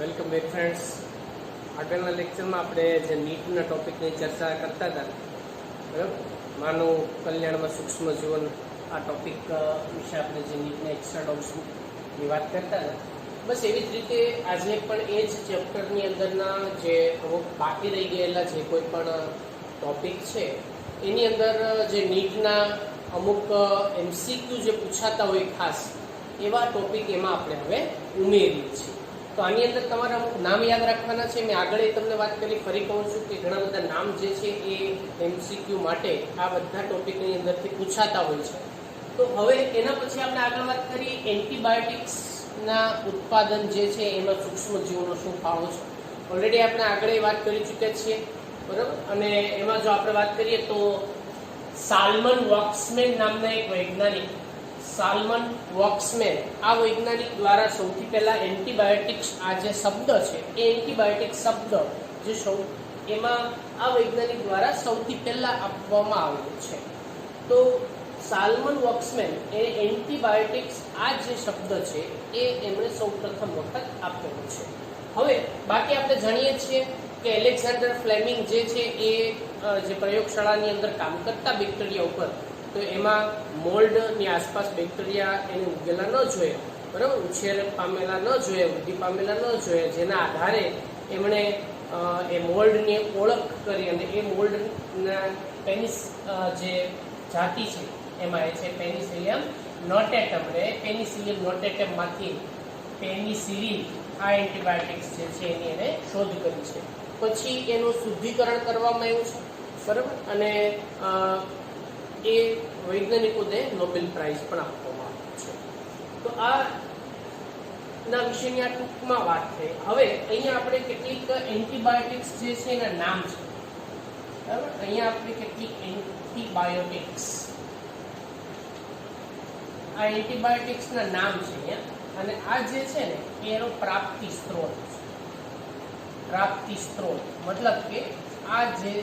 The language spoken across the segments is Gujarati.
Welcome back friends. આગળના લેક્ચરમાં આપણે જે નીટના ટોપિકની ચર્ચા કરતા હતા, બરાબર, માનવ કલ્યાણમાં સૂક્ષ્મ જીવન, આ ટોપિક વિશે આપણે જે નીટના એક્સ્ટ્રા ડોક્સની વાત કરતા હતા, બસ એવી જ રીતે આજે પણ એ જ ચેપ્ટરની અંદરના જે અમુક બાકી રહી ગયેલા જે કોઈ પણ ટોપિક છે એની અંદર જે નીટના અમુક MCQ જે પૂછાતા હોય ખાસ એવા ટોપિક એમાં આપણે હવે ઉમેરીએ છીએ. તો આની અંદર તમારા અમુક નામ યાદ રાખવાના છે. મેં આગળ તમને વાત કરી, ફરી કહું છું કે ઘણા બધા નામ જે છે એ MCQ માટે આ બધા ટોપિકની અંદરથી પૂછાતા હોય છે. તો હવે એના પછી આપણે આગળ વાત કરીએ એન્ટીબાયોટિક્સના ઉત્પાદન જે છે એમાં સૂક્ષ્મ જીવોનો શું ફાળો છે. ઓલરેડી આપણે આગળ વાત કરી ચૂક્યા છીએ, બરાબર. અને એમાં જો આપણે વાત કરીએ તો સાલ્મન વોક્સમેન નામના એક વૈજ્ઞાનિક, સાલ્મન વોક્સમેન, આ વૈજ્ઞાનિક દ્વારા સૌથી પહેલા એન્ટીબાયોટિક્સ, આ જે શબ્દ છે એ એન્ટીબાયોટિક શબ્દ જે એમાં આ વૈજ્ઞાનિક દ્વારા સૌથી પહેલા આપવામાં આવ્યો છે. તો સાલ્મન વોક્સમેન એ એન્ટીબાયોટિક્સ, આ જે શબ્દ છે એ એમણે સૌપ્રથમ વખત આપેલો છે. હવે બાકી આપણે જાણીએ છીએ કે એલેક્ઝાન્ડર ફ્લેમિંગ જે છે એ જે પ્રયોગશાળાની અંદર કામ કરતા બેક્ટેરિયા ઉપર, તો એમાં મોલ્ડની આસપાસ બેક્ટેરિયા એને ઉગેલા ન જોઈએ, બરાબર, ઉછેર પામેલા ન જોઈએ, વૃદ્ધિ પામેલા ન જોઈએ, જેના આધારે એમણે એ મોલ્ડની ઓળખ કરી અને એ મોલ્ડના પેનિસ જે જાતિ છે એમાં એ છે પેનિસિલિયમ નોટેટમ. પેનિસિલિયમ નોટેટમમાંથી પેનિસિલિન, આ એન્ટીબાયોટિક્સ જે છે એની એને શોધ કરી છે. પછી એનું શુદ્ધિકરણ કરવામાં આવ્યું છે, બરાબર, અને એ વૈજ્ઞાનિકોને નોબેલ પ્રાઇઝ પણ આપવામાં આવે છે. તો આ ના વિશેની આ ટૂંકમાં વાત થઈ. હવે અહીંયા આપણે કેટલીક એન્ટીબાયોટિક્સ જે છે એના નામ છે, બરાબર. અહીંયા આપણે કેટલીક એન્ટીબાયોટિક્સ, આ એન્ટીબાયોટિક્સના નામ છે અહીંયા, અને આ જે છે ને એનો પ્રાપ્તિ સ્ત્રોત છે. પ્રાપ્તિ સ્ત્રોત મતલબ કે આ જે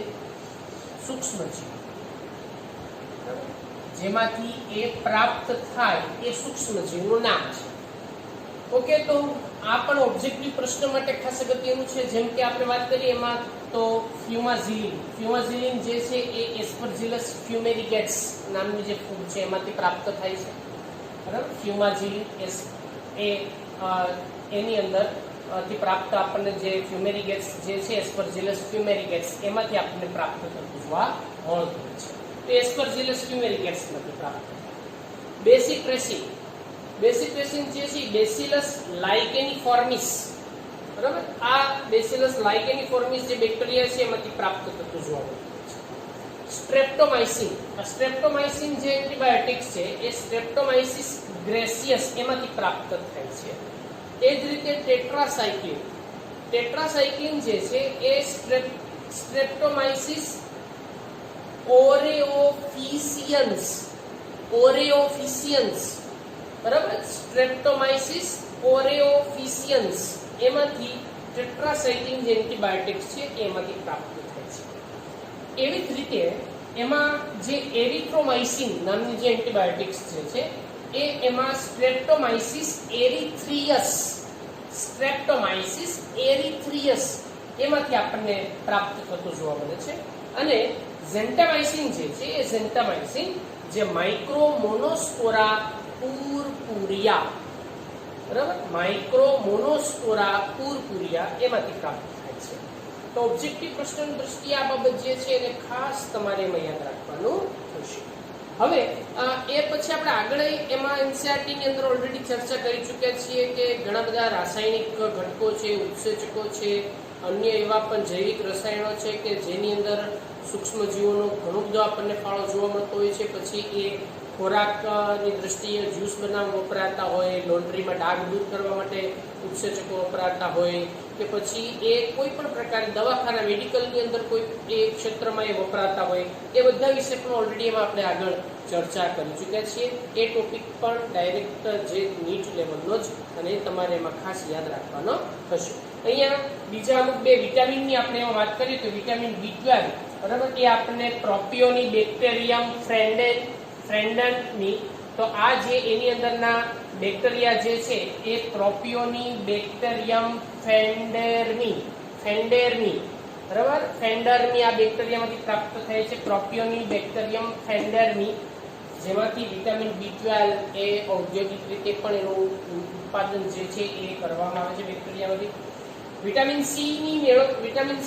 સૂક્ષ્મજીવ જેમાંથી એ પ્રાપ્ત થાય એ સૂક્ષ્મજીવનું નામ છે. ઓકે, તો આ પણ ઓબ્જેક્ટિવ પ્રશ્ન માટે ખાસ અગત્યનું છે. જેમ કે આપણે વાત કરીએ એમાં તો ફ્યુમાઝિલિન, ફ્યુમાઝિલિન જે છે એ એસ્પરજીલસ ફ્યુમેરિગેટ્સ નામની જે ફૂગ છે એમાંથી પ્રાપ્ત થાય છે, બરાબર. ફ્યુમાઝિલિન એ એની અંદર થી પ્રાપ્ત આપણને જે ફ્યુમેરિગેટ્સ જે છે એસ્પરજીલસ ફ્યુમેરિગેટ્સ એમાંથી આપણને પ્રાપ્ત થતું જોવા મળતું છે. તો એસ્પરજીલસ ફ્યુમેરિગેટ્સ માંથી પ્રાપ્ત. બેસિક રેસિન, બેસિક રેસિન જે છે બેસિલસ લાઇકેનિફોર્મિસ, બરાબર. આ બેસિલસ લાઇકેનિફોર્મિસ જે બેક્ટેરિયા છે એમાંથી પ્રાપ્ત થતું જોવા મળતું છે. સ્ટ્રેપ્ટોમાઇસિન, આ સ્ટ્રેપ્ટોમાઇસિન જે એન્ટીબાયોટિક્સ છે એ સ્ટ્રેપ્ટોમાઇસિસ ગ્રેસિયસ એમાંથી પ્રાપ્ત થાય છે. એ જ રીતે ટેટ્રાસાઇક્લિન, ટેટ્રાસાઇક્લિન જે છે એ સ્ટ્રેપ્ટોમાઇસિસ ઓરેઓફિસિયન્સ, ઓરેઓફિસિયન્સ, બરાબર. સ્ટ્રેપ્ટોમાઇસિસ ઓરેઓફિસિયન્સ એમાંથી ટેટ્રાસાઇક્લિન જે એન્ટીબાયોટિક્સ છે એમાંથી પ્રાપ્ત થાય છે. એવી જ રીતે એમાં જે એરિથ્રોમાઇસિન નામની જે એન્ટીબાયોટિક્સ જે છે એ એમાં સ્ટ્રેપ્ટોમાઇસિસ એરિથ્રિયસ, સ્ટ્રેપ્ટોમાઇસિસ એરિથ્રિયસ એમાંથી આપણને પ્રાપ્ત થતું જોવા મળે છે. અને ઝેન્ટામાઇસિન જે છે એ ઝેન્ટામાઇસિન જે માઇક્રોમોનોસ્પોરા પુરપુરિયા, બરાબર, માઇક્રોમોનોસ્પોરા પુરપુરિયા એમાંથી પ્રાપ્ત થાય છે. તો ઓબ્જેક્ટિવ પ્રશ્નની દ્રષ્ટિએ આ બાબત જે છે એને ખાસ તમારે એમાં યાદ રાખવાનું થશે. હવે એ પછી આપણે આગળ એમાં NCERT ની અંદર ઓલરેડી ચર્ચા કરી ચૂક્યા છીએ કે ઘણા બધા રાસાયણિક ઘટકો છે, ઉત્સેચકો છે, અન્ય એવા પણ જૈવિક રસાયણો છે કે જેની અંદર સૂક્ષ્મજીવોનો ઘણો બધો આપણને ફાળો જોવા મળતો હોય છે. પછી એ ખોરાકની દ્રષ્ટિએ જ્યુસ બનાવવા વપરાતા હોય, લોન્ડ્રીમાં ડાઘ દૂર કરવા માટે ઉત્સેચકો વપરાતા હોય, કે પછી એ કોઈ પણ પ્રકારની દવાખાના મેડિકલની અંદર કોઈ એ ક્ષેત્રમાં એ વપરાતા હોય, એ બધા વિશે પણ ઓલરેડી એમાં આપણે આગળ ચર્ચા કરી ચૂક્યા છીએ. એ ટોપિક પણ ડાયરેક્ટ જે નીટ લેવલનો જ, અને તમારે એમાં ખાસ યાદ રાખવાનો થશે. અહીંયા બીજા અમુક બે વિટામિનની આપણે એમાં વાત કરીએ તો વિટામિન B12, બરાબર, એ આપણને પ્રોપિયોની બેક્ટેરિયમ ફ્રેન્ડનની, તો આ જે એની અંદરના બેક્ટેરિયા જે છે એ પ્રોપિયોની બેક્ટેરિયમ ફેન્ડેરની બરાબર, ફેન્ડરની આ બેક્ટેરિયામાંથી પ્રાપ્ત થાય છે, પ્રોપિયોની બેક્ટેરિયમ ફેન્ડરની, જેમાંથી વિટામિન B12 એ ઔદ્યોગિક રીતે પણ એનું ઉત્પાદન જે છે એ કરવામાં આવે છે બેક્ટેરિયામાંથી. વિટામિન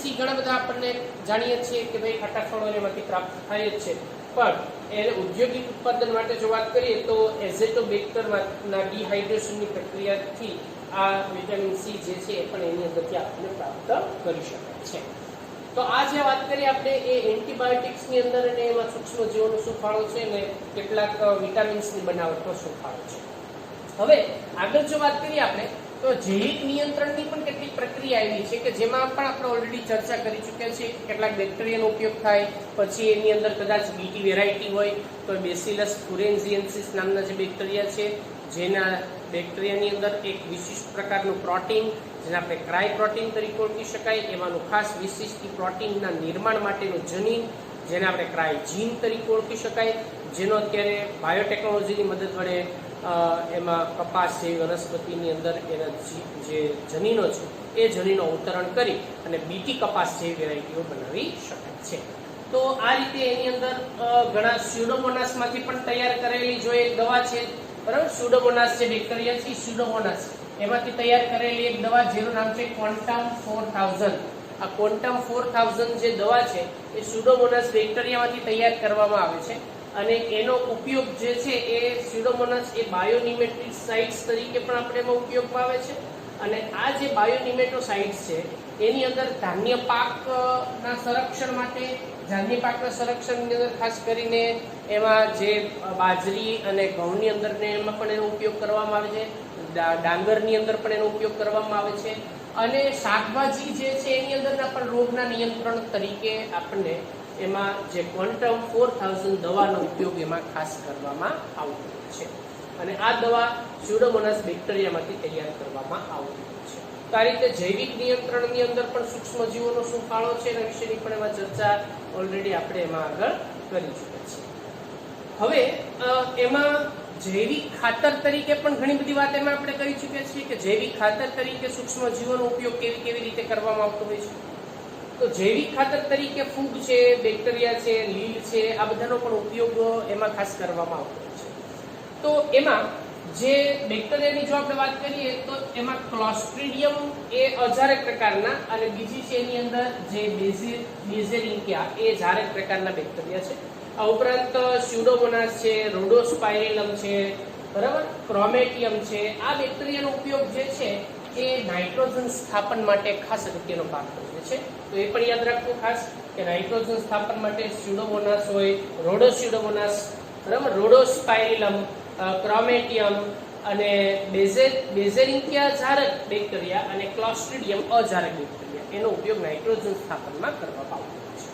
સી ઘણા બધા આપણને જાણીએ છીએ કે ભાઈ ખાટા ફળો એમાંથી પ્રાપ્ત થાય જ છે, પણ એને ઔદ્યોગિક ઉત્પાદન માટે જો વાત કરીએ તો એઝેટોબેક્ટરના ડિહાઇડ્રેશનની પ્રક્રિયાથી આ વિટામિન સી જે છે એ પણ એની અંદરથી આપણને પ્રાપ્ત કરી શકાય છે. તો આ જે વાત કરીએ આપણે એ એન્ટીબાયોટિક્સની અંદર અને એમાં સૂક્ષ્મ જીવોનો શું ફાળો છે અને કેટલાક વિટામિન્સની બનાવટમાં શું ફાળો છે. હવે આગળ જો વાત કરીએ આપણે તો જૈવિક નિયંત્રણની પણ કેટલીક પ્રક્રિયા એવી છે કે જેમાં પણ આપણે ઓલરેડી ચર્ચા કરી ચૂક્યા છીએ. કેટલાક બેક્ટેરિયાનો ઉપયોગ થાય, પછી એની અંદર કદાચ બીટી વેરાયટી હોય તો બેસિલસ થુરેન્સિએન્સિસ નામના જે બેક્ટેરિયા છે, જેના બેક્ટેરિયાની અંદર એક વિશિષ્ટ પ્રકારનું પ્રોટીન, જેને આપણે ક્રાય પ્રોટીન તરીકે ઓળખી શકાય, એમાંનું ખાસ વિશિષ્ટ પ્રોટીનના નિર્માણ માટેનું જનીન, જેને આપણે ક્રાયજીન તરીકે ઓળખી શકાય, જેનો અત્યારે બાયોટેકનોલોજીની મદદ વડે એમાં કપાસ જેવી વનસ્પતિની અંદર એના જે જનીનો છે એ જનીનો અવતરણ કરી અને બીટી કપાસ જેવી વેરાયટીઓ બનાવી શકાય છે. તો આ રીતે એની અંદર ઘણા સ્યુડોમોનાસમાંથી પણ તૈયાર કરેલી જો એક દવા છે, બરાબર, સ્યુડોમોનાસ જે બેક્ટેરિયા છે સ્યુડોમોનાસ એમાંથી તૈયાર કરેલી એક દવા જેનું નામ છે ક્વોન્ટમ 4000. આ ક્વોન્ટમ 4000 જે દવા છે એ સ્યુડોમોનાસ બેક્ટેરિયામાંથી તૈયાર કરવામાં આવે છે અને એનો ઉપયોગ જે છે એ સ્યુડોમોનાસ એ બાયોનિમેટ્રિસાઇડ્સ તરીકે પણ આપણે એમાં ઉપયોગમાં આવે છે. અને આ જે બાયોનિમેટોસાઇડ્સ છે એની અંદર ધાન્ય પાકના સંરક્ષણ માટે, ધાન્ય પાકના સંરક્ષણની અંદર ખાસ કરીને એમાં જે બાજરી અને ઘઉંની અંદર ને એમાં પણ એનો ઉપયોગ કરવામાં આવે છે, ડાંગરની અંદર પણ એનો ઉપયોગ કરવામાં આવે છે, અને શાકભાજી જે છે એની અંદરના પણ રોગના નિયંત્રણ તરીકે આપણને એમાં જે ક્વોન્ટમ 4000 દવાનો ઉપયોગ એમાં ખાસ કરવામાં આવતો છે. અને આ દવા સ્યુડોમોનાસ બેક્ટેરિયામાંથી તૈયાર કરવામાં આવતી છે. તો આ રીતે જૈવિક નિયંત્રણની અંદર પણ સૂક્ષ્મ જીવોનો શું ફાળો છે એના વિશેની પણ એમાં ચર્ચા ઓલરેડી આપણે એમાં આગળ કરી ચૂક્યા છીએ. હવે એમાં જૈવિક ખાતર તરીકે પણ ઘણી બધી વાત એમાં આપણે કરી ચૂક્યા છીએ કે જૈવિક ખાતર તરીકે સૂક્ષ્મ જીવોનો ઉપયોગ કેવી રીતે કરવામાં આવતો હોય છે. તો જૈવિક ખાતર તરીકે ફૂગ છે, બેક્ટેરિયા છે, લીલ છે, આ બધાનો પણ ઉપયોગ એમાં ખાસ કરવામાં આવતો હોય છે. તો એમાં જે બેક્ટેરિયાની જો આપણે વાત કરીએ તો એમાં ક્લોસ્ટ્રીડિયમ એ અજારક પ્રકારના અને બીજી છે એની અંદર જે બેઝેરિન્કિયા એ જારક પ્રકારના બેક્ટેરિયા છે. આ ઉપરાંત સ્યુડોમોનાસ છે, રોડોસ્પાઇરેલમ છે, બરાબર, ક્રોમેટિયમ છે. આ બેક્ટેરિયાનો ઉપયોગ જે છે એ નાઇટ્રોજન સ્થાપન માટે ખાસ અગત્યનો ભાગ ભજવે છે. તો એ પણ યાદ રાખવું ખાસ કે નાઇટ્રોજન સ્થાપન માટે સ્યુડોમોનાસ હોય, રોડોસ્યુડોમોનાસ, બરાબર, રોડોસ્પાઇરેલમ, ક્રોમેટિયમ અને બેઝેરિન્કિયા જારક બેક્ટેરિયા અને ક્લોસ્ટ્રીડિયમ અજારક બેક્ટેરિયા એનો ઉપયોગ નાઇટ્રોજન સ્થાપનમાં કરવામાં આવતો છે.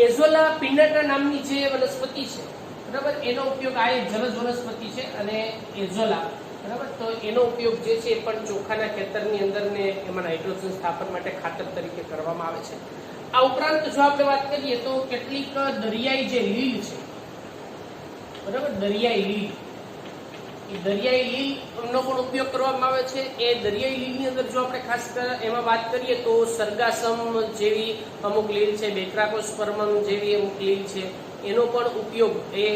એઝોલા પિન્નાટા નામની જે વનસ્પતિ છે, બરાબર, એનો ઉપયોગ આ એક જલજ વનસ્પતિ છે અને એઝોલા, બરાબર, તો એનો ઉપયોગ જે છે એ પણ ચોખાના ખેતરની અંદર ને એમાં નાઇટ્રોજન સ્થાપન માટે ખાતર તરીકે કરવામાં આવે છે. આ ઉપરાંત જો આપણે વાત કરીએ તો કેટલીક દરિયાઈ જે લીલ છે, બરાબર, દરિયાઈ લીલ, એ દરિયાઈ લીલનો પણ ઉપયોગ કરવામાં આવે છે. એ દરિયાઈ લીલની અંદર જો આપણે ખાસ એમાં વાત કરીએ તો સરગાસમ જેવી અમુક લીલ છે, બેક્ટ્રાકોસ્પર્મમ જેવી અમુક લીલ છે, એનો પણ ઉપયોગ એ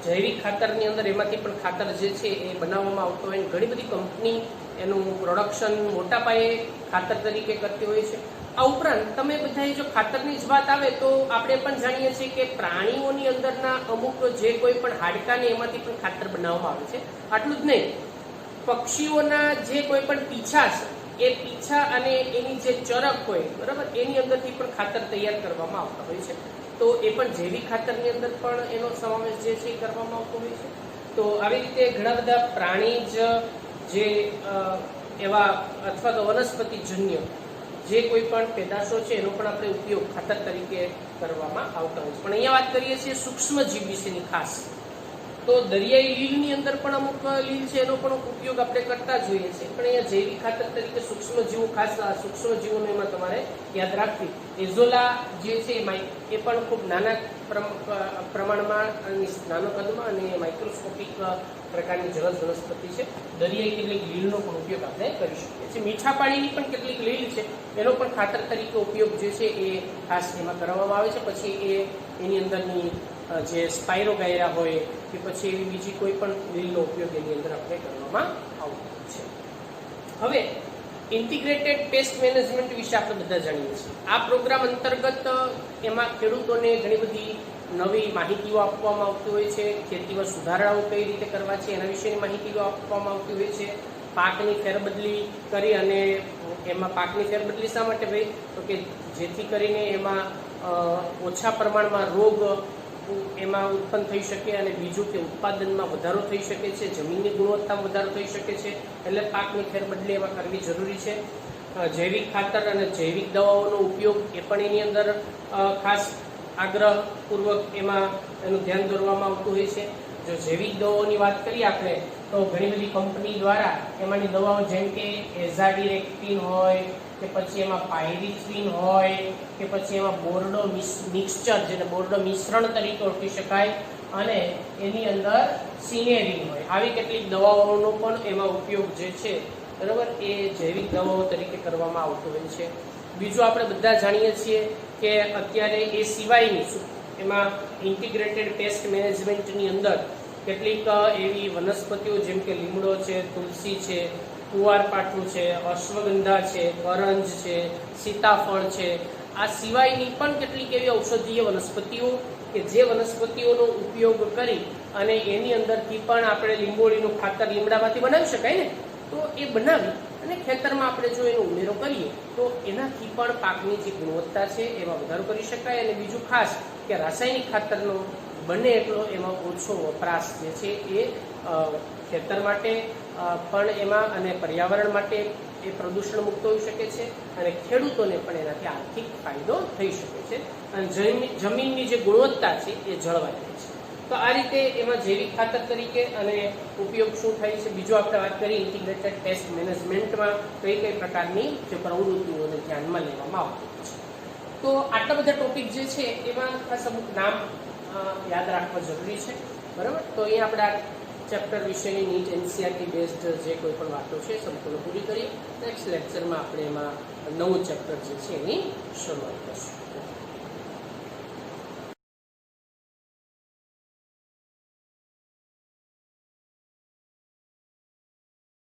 જૈવિક ખાતરની અંદર એમાંથી પણ ખાતર જે છે એ બનાવવામાં આવતો હોય. ઘણી બધી કંપની એનું પ્રોડક્શન મોટા પાયે ખાતર તરીકે કરતી હોય છે. આ ઉપરાંત તમે બધાએ જો ખાતરની જ વાત આવે તો આપણે પણ જાણીએ છીએ કે પ્રાણીઓની અંદરના અમુક જે કોઈ પણ હાડકાને એમાંથી પણ ખાતર બનાવવામાં આવે છે. આટલું જ નહીં, પક્ષીઓના જે કોઈ પણ પીછા છે એ પીછા અને એની જે ચરક હોય, બરાબર, એની અંદરથી પણ ખાતર તૈયાર કરવામાં આવતા હોય છે. તો એ પણ જૈવિક ખાતરની અંદર પણ એનો સમાવેશ જે છે એ કરવામાં આવતો હોય છે. તો આવી રીતે ઘણા બધા પ્રાણીજ જે એવા અથવા તો વનસ્પતિજન્ય જે કોઈ પણ પેદાશો છે એનો પણ આપણે ઉપયોગ ખાતર તરીકે કરવામાં આવતા હોય છે. પણ અહીંયા વાત કરીએ છીએ સૂક્ષ્મ જીવ વિશેની ખાસ. તો દરિયાઈ લીલની અંદર પણ અમુક લીલ છે એનો પણ ઉપયોગ આપણે કરતા જોઈએ છીએ, પણ અહીંયા જૈવિક ખાતર તરીકે સૂક્ષ્મજીવો, ખાસ સૂક્ષ્મજીવોને એમાં તમારે યાદ રાખવી. એઝોલા જે છે એ પણ ખૂબ નાના પ્રમાણમાં, નાનો કદમાં અને માઇક્રોસ્કોપિક પ્રકારની જલદ વનસ્પતિ છે. દરિયાઈ કેટલીક લીલનો પણ ઉપયોગ આપણે કરી શકીએ છીએ. મીઠા પાણીની પણ કેટલીક લીલ છે એનો પણ ખાતર તરીકે ઉપયોગ જે છે એ ખાસ એમાં કરવામાં આવે છે. પછી એની અંદરની જે સ્પાયરોગાયરા હોય કે પછી એવી બીજી કોઈ પણ લીલનો ઉપયોગ એની અંદર આપણે કરવામાં આવતો છે. હવે ઇન્ટિગ્રેટેડ પેસ્ટ મેનેજમેન્ટ વિશે આપણે બધા જાણીએ છીએ. આ પ્રોગ્રામ અંતર્ગત એમાં ખેડૂતોને ઘણી બધી નવી માહિતીઓ આપવામાં આવતી હોય છે. ખેતીમાં સુધારાઓ કઈ રીતે કરવા છે એના વિશેની માહિતીઓ આપવામાં આવતી હોય છે. પાકની ફેરબદલી કરી, અને એમાં પાકની ફેરબદલી શા માટે ભાઈ, તો કે જેથી કરીને એમાં ઓછા પ્રમાણમાં રોગ એમાં ઉત્પન્ન થઈ શકે, અને બીજું કે ઉત્પાદનમાં વધારો થઈ શકે છે, જમીનની ગુણવત્તામાં વધારો થઈ શકે છે. એટલે પાકની ફેરબદલી એમાં કરવી જરૂરી છે. જૈવિક ખાતર અને જૈવિક દવાઓનો ઉપયોગ એ પણ એની અંદર ખાસ આગ્રહપૂર્વક એમાં એનું ધ્યાન દોરવામાં આવતું હોય છે. જો જૈવિક દવાઓની વાત કરીએ આપણે, તો ઘણી બધી કંપની દ્વારા એમાંની દવાઓ જેમ કે એઝાડિરેક્ટિન હોય કે પછી એમાં પાયરિથ્રિન હોય કે પછી એમાં બોર્ડો મિક્સચર, જેને બોર્ડો મિશ્રણ તરીકે ઓળખી શકાય, અને એની અંદર સિનેરિન હોય, આવી કેટલીક દવાઓનો પણ એમાં ઉપયોગ જે છે બરાબર એ જૈવિક દવાઓ તરીકે કરવામાં આવતો હોય છે. બીજું આપણે બધા જાણીએ છીએ કે અત્યારે એ સિવાયની એમાં ઇન્ટિગ્રેટેડ પેસ્ટ મેનેજમેન્ટની અંદર કેટલીક એવી વનસ્પતિઓ જેમ કે લીમડો છે, તુલસી છે, કુવારપાઠું છે, અશ્વગંધા છે, કરંજ છે, સીતાફળ છે, આ સિવાયની પણ કેટલીક એવી ઔષધીય વનસ્પતિઓ કે જે વનસ્પતિઓનો ઉપયોગ કરી અને એની અંદરથી પણ આપણે લીંબોળીનું ખાતર લીમડામાંથી બનાવી શકાય ને, તો એ બનાવી અને ખેતરમાં આપણે જો એનો ઉમેરો કરીએ તો એનાથી પણ પાકની જે ગુણવત્તા છે એમાં વધારો કરી શકાય. અને બીજું ખાસ કે રાસાયણિક ખાતરનો બને એટલો એમાં ઓછો વપરાશ જે છે એ ખેતર માટે પણ એમાં અને પર્યાવરણ માટે એ પ્રદૂષણ મુક્ત હોઈ શકે છે, અને ખેડૂતોને પણ એનાથી આર્થિક ફાયદો થઈ શકે છે, અને જમીનની જે ગુણવત્તા છે એ જળવાઈ રહે છે. તો આ રીતે એમાં જૈવિક ખાતર તરીકે અને ઉપયોગ શું થાય છે. બીજું આપણે વાત કરીએ ઇન્ટિગ્રેટેડ પેસ્ટ મેનેજમેન્ટમાં કઈ કઈ પ્રકારની જે પ્રવૃત્તિઓને ધ્યાનમાં લેવામાં આવતી છે. તો આટલા બધા ટોપિક જે છે એમાં ખાસ અમુક નામ યાદ રાખવા જરૂરી છે, બરાબર. તો અહીંયા આપણે આ ચેપ્ટર વિશેની નીટ એનસીઆરટી બેઝડ જે કોઈ પણ વાતો છે સંપૂર્ણ પૂરી કરી. નેક્સ્ટ લેક્ચરમાં આપણે એમાં નવું ચેપ્ટર જે છે એની શરૂઆત કરીશું.